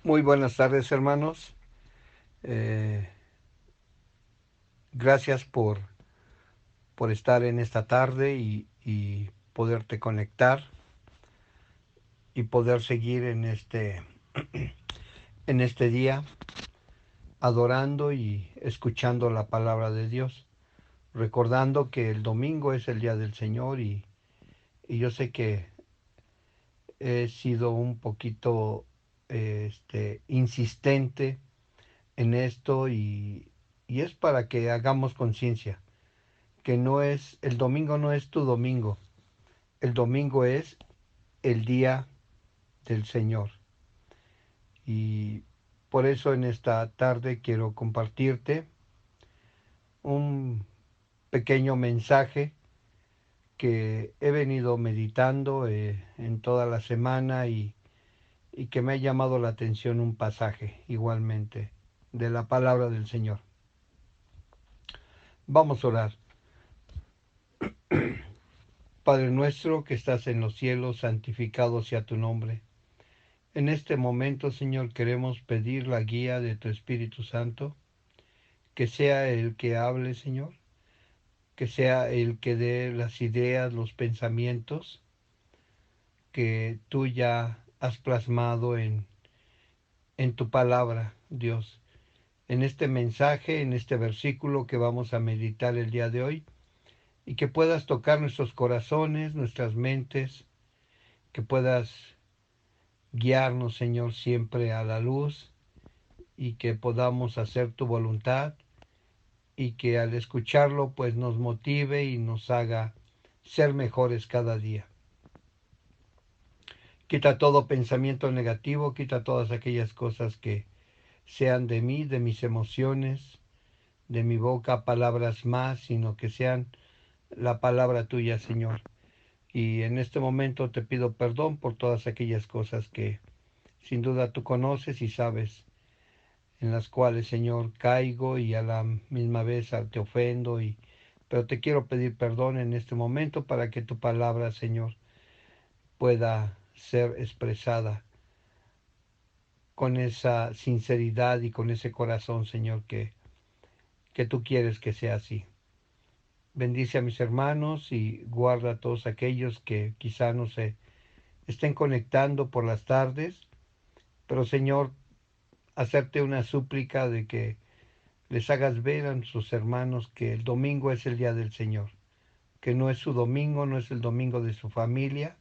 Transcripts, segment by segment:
Muy buenas tardes, hermanos. Eh, Gracias por estar en esta tarde y poderte conectar y poder seguir en este día adorando y escuchando la palabra de Dios. Recordando que el domingo es el día del Señor y yo sé que he sido un poquito insistente en esto y es para que hagamos conciencia que no es, el domingo no es tu domingo, el domingo es el día del Señor. Y por eso en esta tarde quiero compartirte un pequeño mensaje que he venido meditando en toda la semana y que me ha llamado la atención un pasaje igualmente de la palabra del Señor. Vamos a orar. Padre nuestro que estás en los cielos, santificado sea tu nombre. En este momento, Señor, queremos pedir la guía de tu Espíritu Santo, que sea el que hable, Señor, que sea el que dé las ideas, los pensamientos que tú ya has plasmado en tu palabra, Dios. En este mensaje, en este versículo que vamos a meditar el día de hoy, y que puedas tocar nuestros corazones, nuestras mentes, que puedas guiarnos, Señor, siempre a la luz y que podamos hacer tu voluntad y que al escucharlo pues nos motive y nos haga ser mejores cada día. Quita todo pensamiento negativo, quita todas aquellas cosas que sean de mí, de mis emociones, de mi boca palabras más, sino que sean la palabra tuya, Señor. Y en este momento te pido perdón por todas aquellas cosas que sin duda tú conoces y sabes, en las cuales, Señor, caigo y a la misma vez te ofendo pero te quiero pedir perdón en este momento para que tu palabra, Señor, pueda ser expresada con esa sinceridad y con ese corazón, Señor, que tú quieres que sea así. Bendice a mis hermanos y guarda a todos aquellos que quizá no se estén conectando por las tardes, pero Señor, hacerte una súplica de que les hagas ver a sus hermanos que el domingo es el día del Señor, que no es su domingo, no es el domingo de su familia,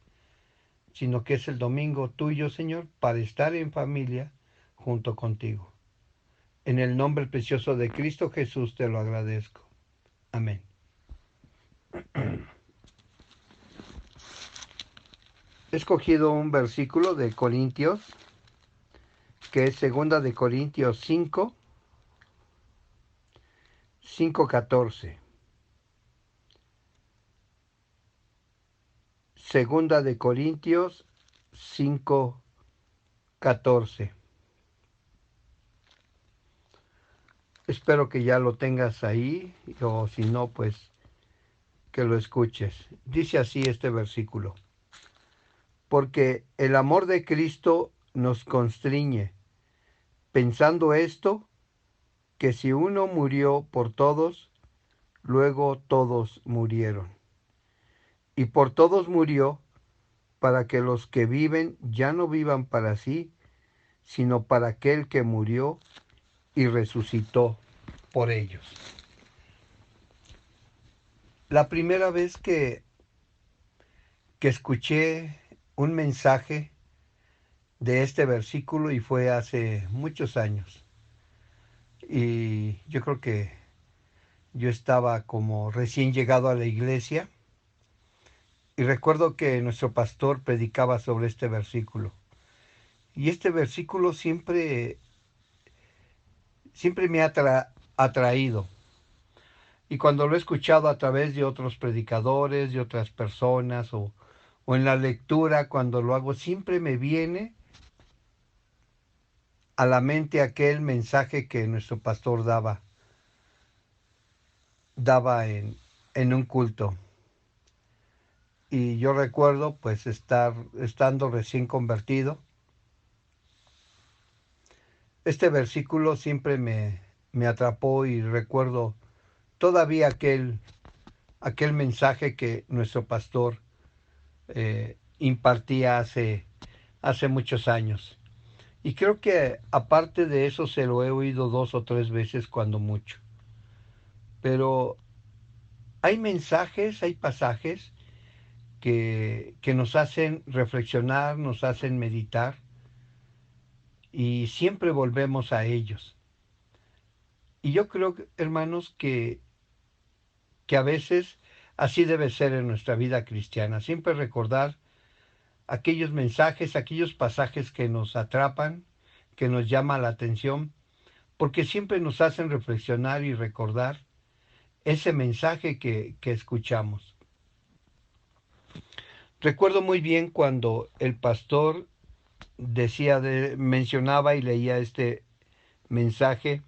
sino que es el domingo tuyo, Señor, para estar en familia junto contigo. En el nombre precioso de Cristo Jesús te lo agradezco. Amén. He escogido un versículo de Corintios, que es segunda de Corintios 5:14. Segunda de Corintios 5:14. Espero que ya lo tengas ahí, o si no, pues que lo escuches. Dice así este versículo: porque el amor de Cristo nos constriñe, pensando esto, que si uno murió por todos, luego todos murieron. Y por todos murió, para que los que viven ya no vivan para sí, sino para aquel que murió y resucitó por ellos. La primera vez que escuché un mensaje de este versículo y fue hace muchos años. Y yo creo que yo estaba como recién llegado a la iglesia y recuerdo que nuestro pastor predicaba sobre este versículo. Y este versículo siempre me ha atraído. Y cuando lo he escuchado a través de otros predicadores, de otras personas o en la lectura, cuando lo hago, siempre me viene a la mente aquel mensaje que nuestro pastor daba en un culto. Y yo recuerdo pues estando recién convertido este versículo siempre me atrapó y recuerdo todavía aquel mensaje que nuestro pastor impartía hace muchos años. Y creo que aparte de eso se lo he oído 2 o 3 veces cuando mucho. Pero hay mensajes, hay pasajes que nos hacen reflexionar, nos hacen meditar y siempre volvemos a ellos. Y yo creo, hermanos, que a veces así debe ser en nuestra vida cristiana. Siempre recordar aquellos mensajes, aquellos pasajes que nos atrapan, que nos llaman la atención, porque siempre nos hacen reflexionar y recordar ese mensaje que escuchamos. Recuerdo muy bien cuando el pastor mencionaba y leía este mensaje,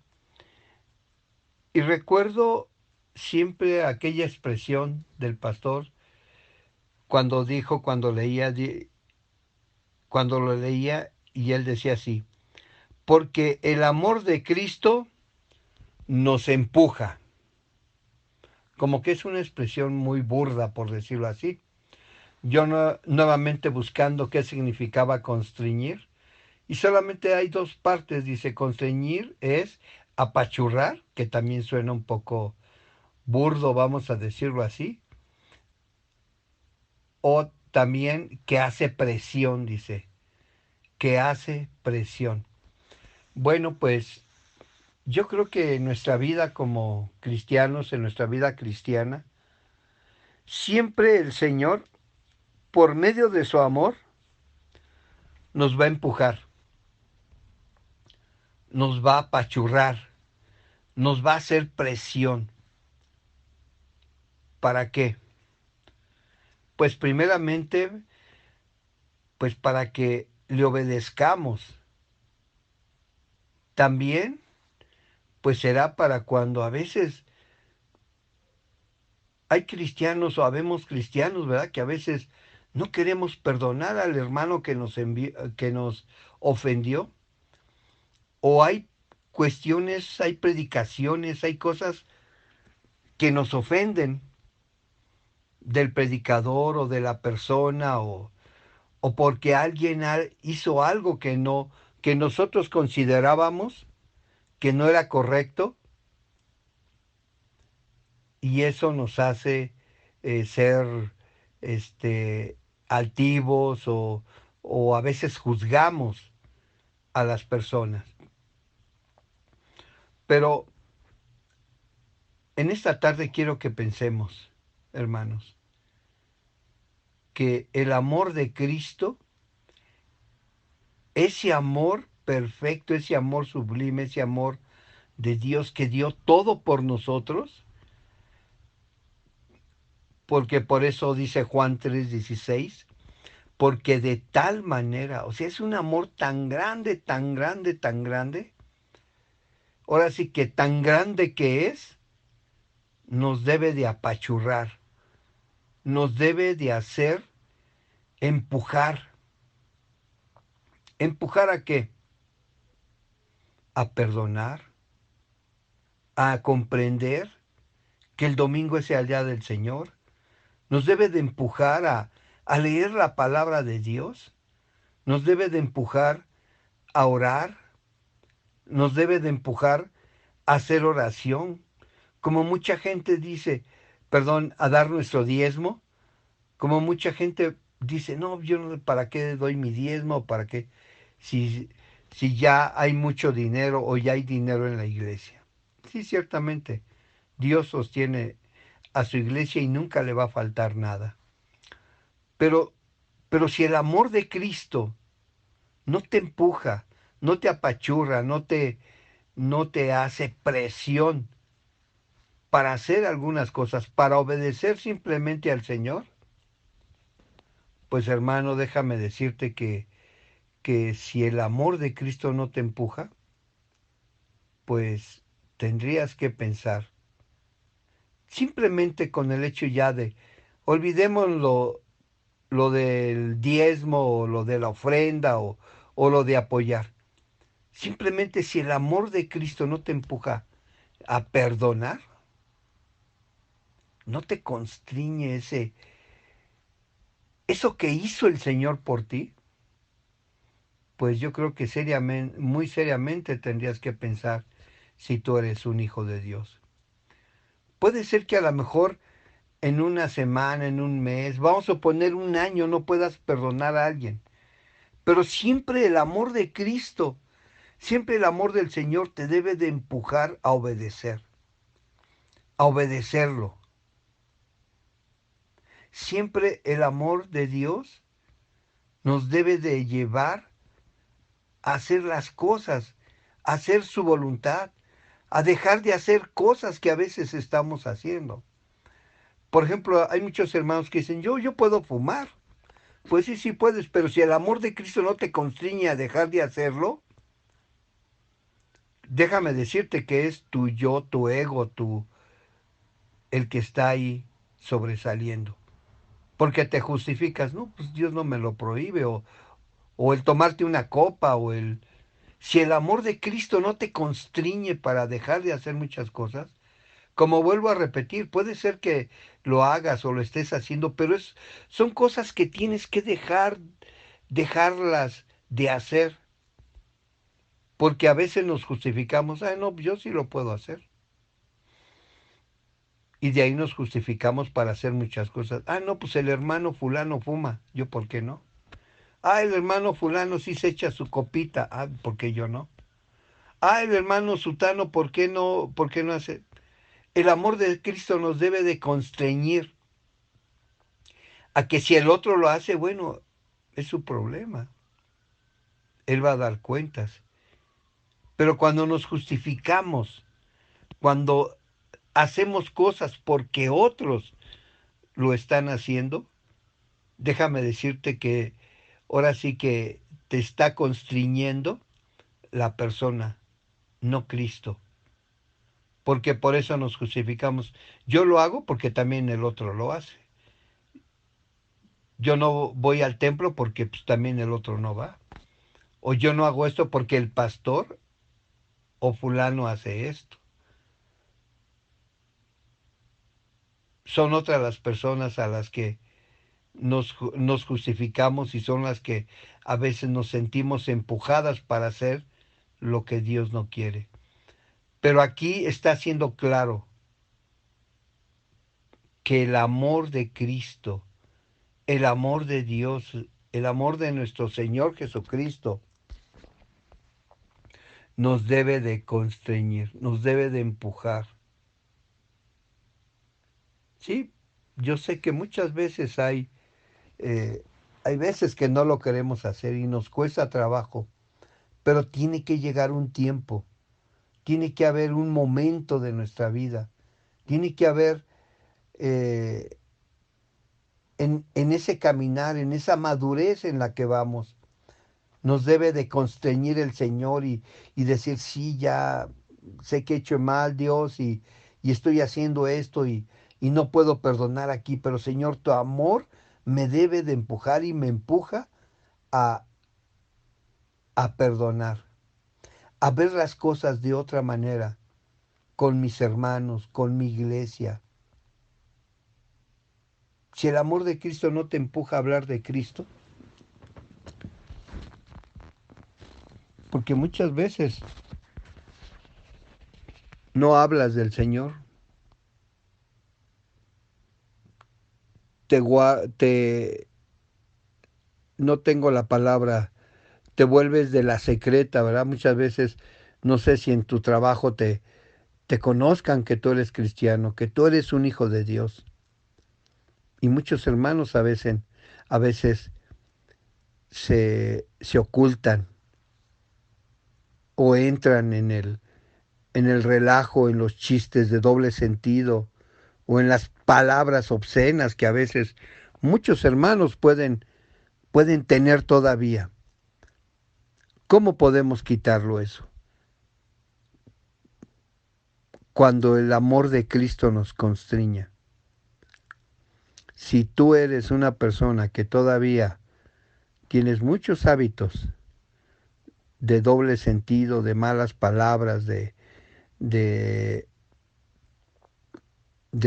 y recuerdo siempre aquella expresión del pastor cuando dijo, cuando lo leía, y él decía así: porque el amor de Cristo nos empuja. Como que es una expresión muy burda, por decirlo así. Yo nuevamente buscando qué significaba constreñir, y solamente hay 2 partes. Dice, constreñir es apachurrar, que también suena un poco burdo, vamos a decirlo así, o también que hace presión, dice, que hace presión. Bueno, pues yo creo que en nuestra vida como cristianos, en nuestra vida cristiana, siempre el Señor, por medio de su amor, nos va a empujar, nos va a apachurrar, nos va a hacer presión. ¿Para qué? Pues primeramente, pues para que le obedezcamos. También, pues será para cuando a veces hay cristianos o habemos cristianos, ¿verdad? Que a veces no queremos perdonar al hermano que nos ofendió. O hay cuestiones, hay predicaciones, hay cosas que nos ofenden del predicador o de la persona, o porque alguien hizo algo que nosotros considerábamos que no era correcto, y eso nos hace ser altivos, o a veces juzgamos a las personas. Pero en esta tarde quiero que pensemos, hermanos, que el amor de Cristo, ese amor perfecto, ese amor sublime, ese amor de Dios que dio todo por nosotros, porque por eso dice Juan 3:16, porque de tal manera, o sea, es un amor tan grande, tan grande, tan grande, ahora sí que tan grande que es, nos debe de apachurrar, nos debe de hacer empujar. ¿Empujar a qué? A perdonar, a comprender que el domingo es el día del Señor. Nos debe de empujar a leer la palabra de Dios. Nos debe de empujar a orar. Nos debe de empujar a hacer oración. Como mucha gente dice, perdón, a dar nuestro diezmo. Como mucha gente dice, no, yo no, ¿para qué doy mi diezmo? ¿Para qué? Si, si ya hay mucho dinero o ya hay dinero en la iglesia. Sí, ciertamente, Dios sostiene a su iglesia y nunca le va a faltar nada. Pero, pero si el amor de Cristo no te empuja, no te apachurra, no te hace presión para hacer algunas cosas, para obedecer simplemente al Señor, pues hermano, déjame decirte que si el amor de Cristo no te empuja, pues tendrías que pensar, simplemente con el hecho ya de, olvidemos lo del diezmo o lo de la ofrenda o lo de apoyar. Simplemente si el amor de Cristo no te empuja a perdonar, no te constriñe eso que hizo el Señor por ti, pues yo creo que muy seriamente tendrías que pensar si tú eres un hijo de Dios. Puede ser que a lo mejor en una semana, en un mes, vamos a poner un año, no puedas perdonar a alguien. Pero siempre el amor de Cristo, siempre el amor del Señor te debe de empujar a obedecerlo. Siempre el amor de Dios nos debe de llevar a hacer las cosas, a hacer su voluntad, a dejar de hacer cosas que a veces estamos haciendo. Por ejemplo, hay muchos hermanos que dicen, yo puedo fumar. Pues sí, sí puedes, pero si el amor de Cristo no te constriñe a dejar de hacerlo, déjame decirte que es tu yo, tu ego, el que está ahí sobresaliendo. Porque te justificas, no, pues Dios no me lo prohíbe, o el tomarte una copa, Si el amor de Cristo no te constriñe para dejar de hacer muchas cosas, como vuelvo a repetir, puede ser que lo hagas o lo estés haciendo, pero son cosas que tienes que dejarlas de hacer, porque a veces nos justificamos, no, yo sí lo puedo hacer. Y de ahí nos justificamos para hacer muchas cosas. No, pues el hermano fulano fuma, yo por qué no. El hermano fulano sí se echa su copita, ¿por qué yo no? El hermano sutano, por qué no hace? El amor de Cristo nos debe de constreñir a que si el otro lo hace, bueno, es su problema. Él va a dar cuentas. Pero cuando nos justificamos, cuando hacemos cosas porque otros lo están haciendo, déjame decirte que ahora sí que te está constriñendo la persona, no Cristo. Porque por eso nos justificamos. Yo lo hago porque también el otro lo hace. Yo no voy al templo porque pues, también el otro no va. O yo no hago esto porque el pastor o fulano hace esto. Son otras las personas a las que nos justificamos y son las que a veces nos sentimos empujadas para hacer lo que Dios no quiere. Pero aquí está siendo claro que el amor de Cristo, el amor de Dios, el amor de nuestro Señor Jesucristo, nos debe de constreñir, nos debe de empujar. Sí, yo sé que muchas veces hay veces que no lo queremos hacer y nos cuesta trabajo, pero tiene que llegar un tiempo, tiene que haber un momento de nuestra vida, tiene que haber eh, en ese caminar, en esa madurez en la que vamos, nos debe de constreñir el Señor y decir, sí, ya sé que he hecho mal, Dios, y estoy haciendo esto y no puedo perdonar aquí, pero Señor, tu amor me debe de empujar y me empuja a, a perdonar, a ver las cosas de otra manera, con mis hermanos, con mi iglesia. Si el amor de Cristo no te empuja a hablar de Cristo, porque muchas veces no hablas del Señor, te no tengo la palabra, te vuelves de la secreta, ¿verdad? Muchas veces, no sé si en tu trabajo te conozcan que tú eres cristiano, que tú eres un hijo de Dios. Y muchos hermanos a veces se ocultan o entran en el relajo, en los chistes de doble sentido o en las palabras obscenas que a veces muchos hermanos pueden tener todavía. ¿Cómo podemos quitarlo eso? Cuando el amor de Cristo nos constriña. Si tú eres una persona que todavía tienes muchos hábitos de doble sentido, de malas palabras, de, de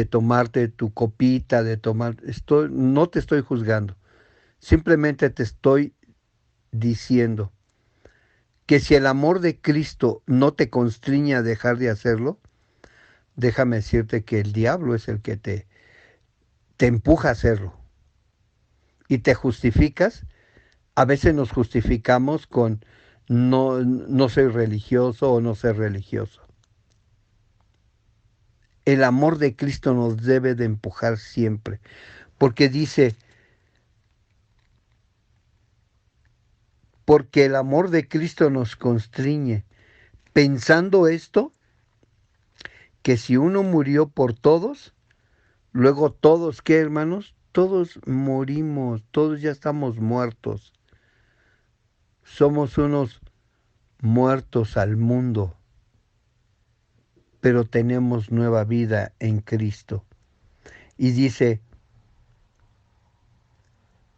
tomarte tu copita, no te estoy juzgando, simplemente te estoy diciendo que si el amor de Cristo no te constriñe a dejar de hacerlo, déjame decirte que el diablo es el que te empuja a hacerlo. Y te justificas, a veces nos justificamos con no soy religioso o no ser religioso. El amor de Cristo nos debe de empujar siempre, porque dice, porque el amor de Cristo nos constriñe, pensando esto, que si uno murió por todos, luego todos, ¿qué, hermanos? Todos morimos, todos ya estamos muertos. Somos unos muertos al mundo, pero tenemos nueva vida en Cristo. Y dice,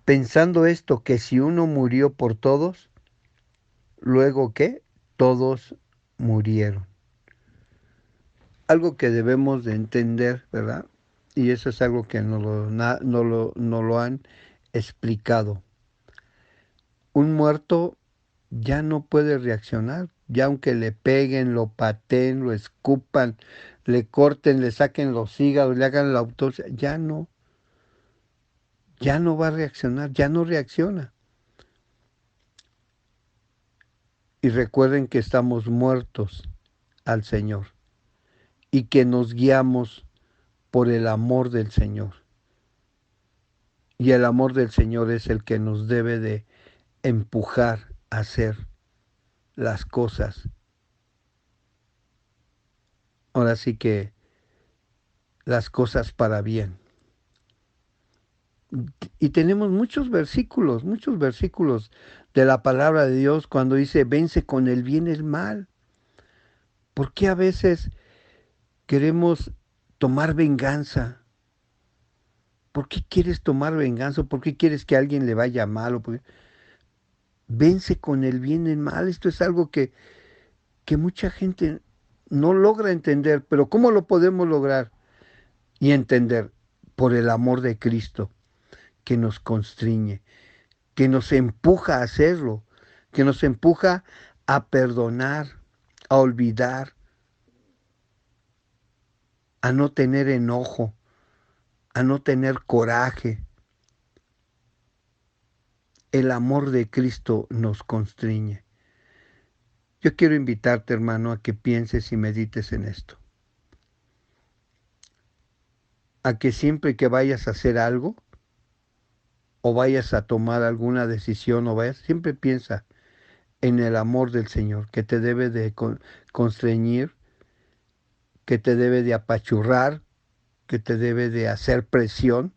pensando esto, que si uno murió por todos, luego ¿qué? Todos murieron. Algo que debemos de entender, ¿verdad? Y eso es algo que no lo han explicado. Un muerto ya no puede reaccionar, ya aunque le peguen, lo pateen, lo escupan, le corten, le saquen los hígados, le hagan la autopsia, ya no va a reaccionar, ya no reacciona. Y recuerden que estamos muertos al Señor y que nos guiamos por el amor del Señor. Y el amor del Señor es el que nos debe de empujar a hacer las cosas. Ahora sí que las cosas para bien. Y tenemos muchos versículos de la palabra de Dios cuando dice, vence con el bien el mal. ¿Por qué a veces queremos tomar venganza? ¿Por qué quieres tomar venganza? ¿Por qué quieres que a alguien le vaya mal? Vence con el bien el mal. Esto es algo que mucha gente no logra entender, pero ¿cómo lo podemos lograr y entender? Por el amor de Cristo que nos constriñe, que nos empuja a hacerlo, que nos empuja a perdonar, a olvidar, a no tener enojo, a no tener coraje. El amor de Cristo nos constriñe. Yo quiero invitarte, hermano, a que pienses y medites en esto. A que siempre que vayas a hacer algo, o vayas a tomar alguna decisión, siempre piensa en el amor del Señor, que te debe de constreñir, que te debe de apachurrar, que te debe de hacer presión,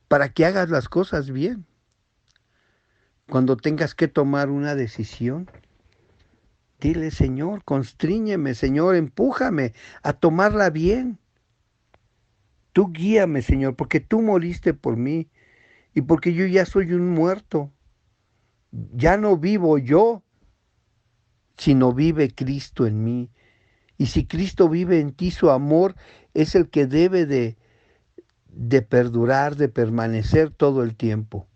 para que hagas las cosas bien. Cuando tengas que tomar una decisión, dile, Señor, constríñeme, Señor, empújame a tomarla bien. Tú guíame, Señor, porque tú moriste por mí y porque yo ya soy un muerto. Ya no vivo yo, sino vive Cristo en mí. Y si Cristo vive en ti, su amor es el que debe de perdurar, de permanecer todo el tiempo.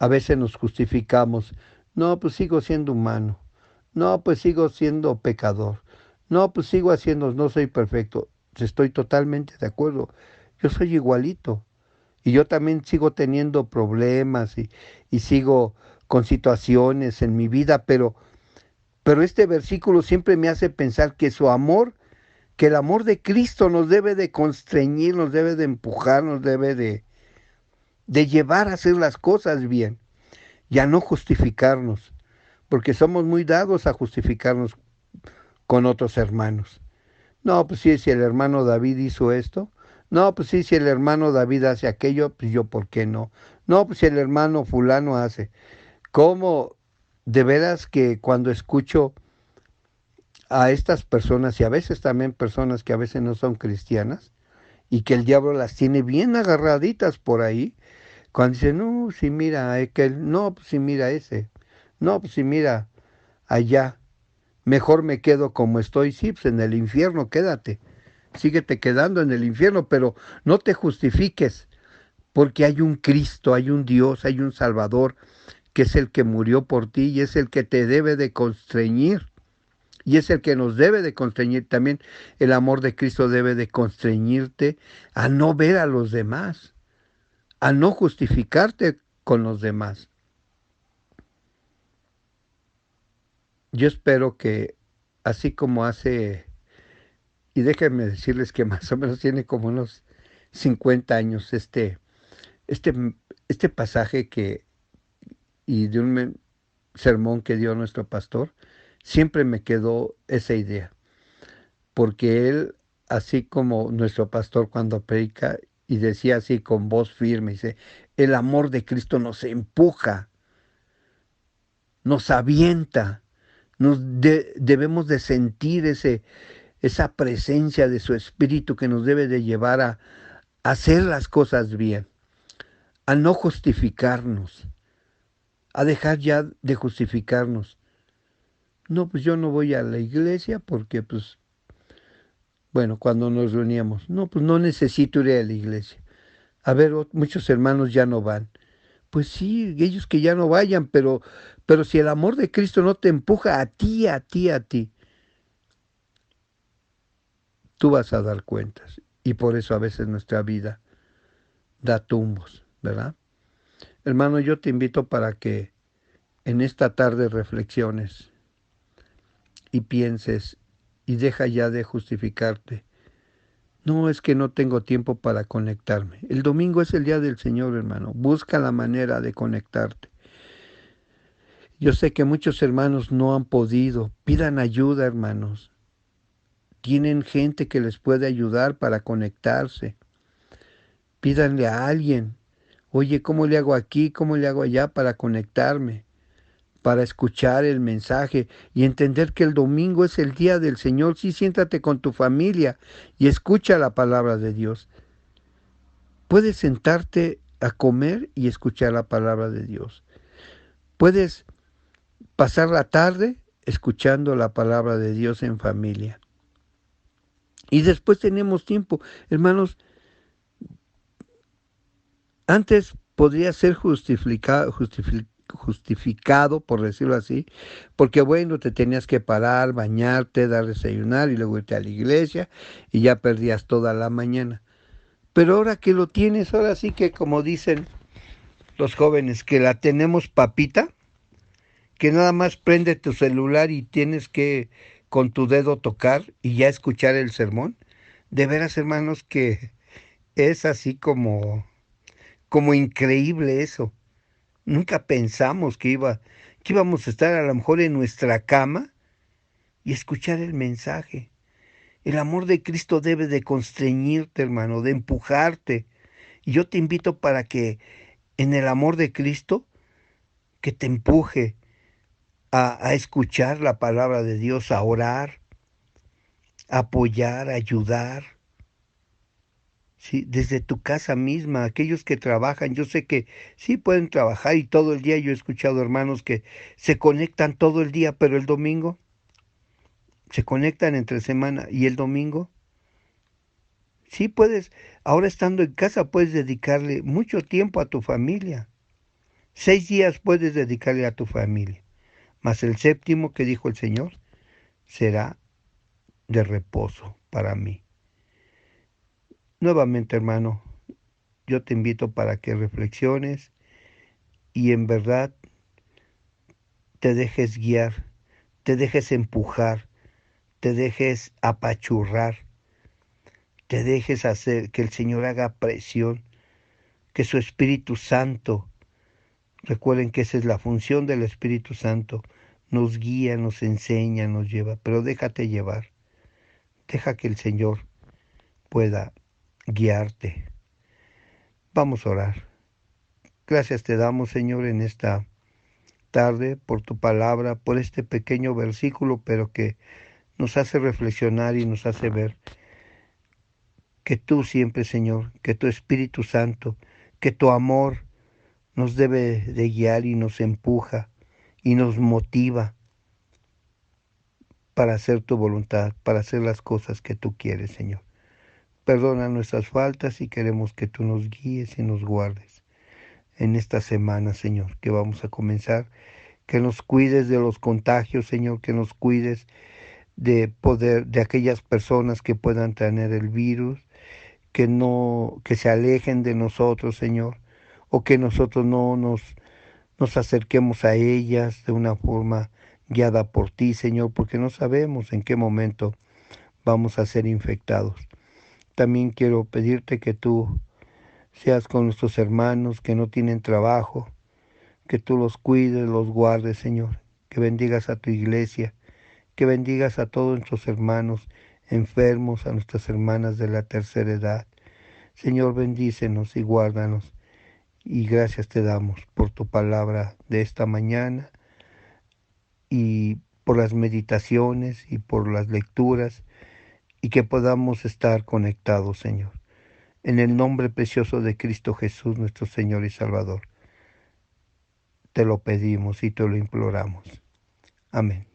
A veces nos justificamos, no, pues sigo siendo humano, no, pues sigo siendo pecador, no, pues sigo haciendo, no soy perfecto. Estoy totalmente de acuerdo, yo soy igualito y yo también sigo teniendo problemas y sigo con situaciones en mi vida, pero este versículo siempre me hace pensar que su amor, que el amor de Cristo nos debe de constreñir, nos debe de empujar, nos debe de llevar a hacer las cosas bien y a no justificarnos, porque somos muy dados a justificarnos con otros hermanos. No, pues sí, si el hermano David hizo esto, no, pues sí, si el hermano David hace aquello, pues yo, ¿por qué no? No, pues si el hermano fulano hace. ¿Cómo? De veras que cuando escucho a estas personas y a veces también personas que a veces no son cristianas y que el diablo las tiene bien agarraditas por ahí, cuando dicen, no, si mira aquel, no, pues si mira ese, no, pues si mira allá. Mejor me quedo como estoy, sí, pues en el infierno quédate. Síguete quedando en el infierno, pero no te justifiques, porque hay un Cristo, hay un Dios, hay un Salvador, que es el que murió por ti y es el que te debe de constreñir. Y es el que nos debe de constreñir. También el amor de Cristo debe de constreñirte a no ver a los demás, a no justificarte con los demás. Yo espero que así como hace, y déjenme decirles que más o menos tiene como unos 50 años este, este pasaje y de un sermón que dio nuestro pastor, siempre me quedó esa idea, porque él, así como nuestro pastor cuando predica, y decía así con voz firme, dice, el amor de Cristo nos empuja, nos avienta, debemos de sentir esa presencia de su Espíritu que nos debe de llevar a hacer las cosas bien, a no justificarnos, a dejar ya de justificarnos. No, pues yo no voy a la iglesia porque, pues, bueno, cuando nos reuníamos, no, pues no necesito ir a la iglesia. A ver, muchos hermanos ya no van. Pues sí, ellos que ya no vayan, pero si el amor de Cristo no te empuja a ti, a ti, a ti, tú vas a dar cuentas. Y por eso a veces nuestra vida da tumbos, ¿verdad? Hermano, yo te invito para que en esta tarde reflexiones y pienses y deja ya de justificarte. No, es que no tengo tiempo para conectarme. El domingo es el día del Señor, hermano. Busca la manera de conectarte. Yo sé que muchos hermanos no han podido. Pidan ayuda, hermanos. Tienen gente que les puede ayudar para conectarse. Pídanle a alguien. Oye, ¿cómo le hago aquí? ¿Cómo le hago allá para conectarme? Para escuchar el mensaje y entender que el domingo es el día del Señor. Sí, siéntate con tu familia y escucha la palabra de Dios. Puedes sentarte a comer y escuchar la palabra de Dios. Puedes pasar la tarde escuchando la palabra de Dios en familia. Y después tenemos tiempo. Hermanos, antes podría ser justificado, por decirlo así, porque bueno, te tenías que parar, bañarte, dar desayunar y luego irte a la iglesia y ya perdías toda la mañana. Pero ahora que lo tienes, ahora sí que como dicen los jóvenes, que la tenemos papita, que nada más prende tu celular y tienes que con tu dedo tocar y ya escuchar el sermón. De veras, hermanos, que es así como increíble eso. Nunca pensamos que íbamos a estar a lo mejor en nuestra cama y escuchar el mensaje. El amor de Cristo debe de constreñirte, hermano, de empujarte. Y yo te invito para que en el amor de Cristo, que te empuje a escuchar la palabra de Dios, a orar, a apoyar, a ayudar. Sí, desde tu casa misma, aquellos que trabajan, yo sé que sí pueden trabajar y todo el día yo he escuchado hermanos que se conectan todo el día, pero el domingo se conectan entre semana y el domingo sí puedes, ahora estando en casa puedes dedicarle mucho tiempo a tu familia. 6 días puedes dedicarle a tu familia, mas el séptimo que dijo el Señor será de reposo para mí. Nuevamente, hermano, yo te invito para que reflexiones y en verdad te dejes guiar, te dejes empujar, te dejes apachurrar, te dejes hacer que el Señor haga presión, que su Espíritu Santo, recuerden que esa es la función del Espíritu Santo, nos guía, nos enseña, nos lleva, pero déjate llevar, deja que el Señor pueda guiarte. Vamos a orar. Gracias te damos, Señor, en esta tarde por tu palabra, por este pequeño versículo, pero que nos hace reflexionar y nos hace ver que tú siempre, Señor, que tu Espíritu Santo, que tu amor nos debe de guiar y nos empuja y nos motiva para hacer tu voluntad, para hacer las cosas que tú quieres, Señor. Perdona nuestras faltas y queremos que tú nos guíes y nos guardes en esta semana, Señor, que vamos a comenzar. Que nos cuides de los contagios, Señor, que nos cuides de aquellas personas que puedan tener el virus, que se alejen de nosotros, Señor, o que nosotros no nos acerquemos a ellas de una forma guiada por ti, Señor, porque no sabemos en qué momento vamos a ser infectados. También quiero pedirte que tú seas con nuestros hermanos que no tienen trabajo, que tú los cuides, los guardes, Señor, que bendigas a tu iglesia, que bendigas a todos nuestros hermanos enfermos, a nuestras hermanas de la tercera edad. Señor, bendícenos y guárdanos. Y gracias te damos por tu palabra de esta mañana y por las meditaciones y por las lecturas y que podamos estar conectados, Señor. En el nombre precioso de Cristo Jesús, nuestro Señor y Salvador, te lo pedimos y te lo imploramos. Amén.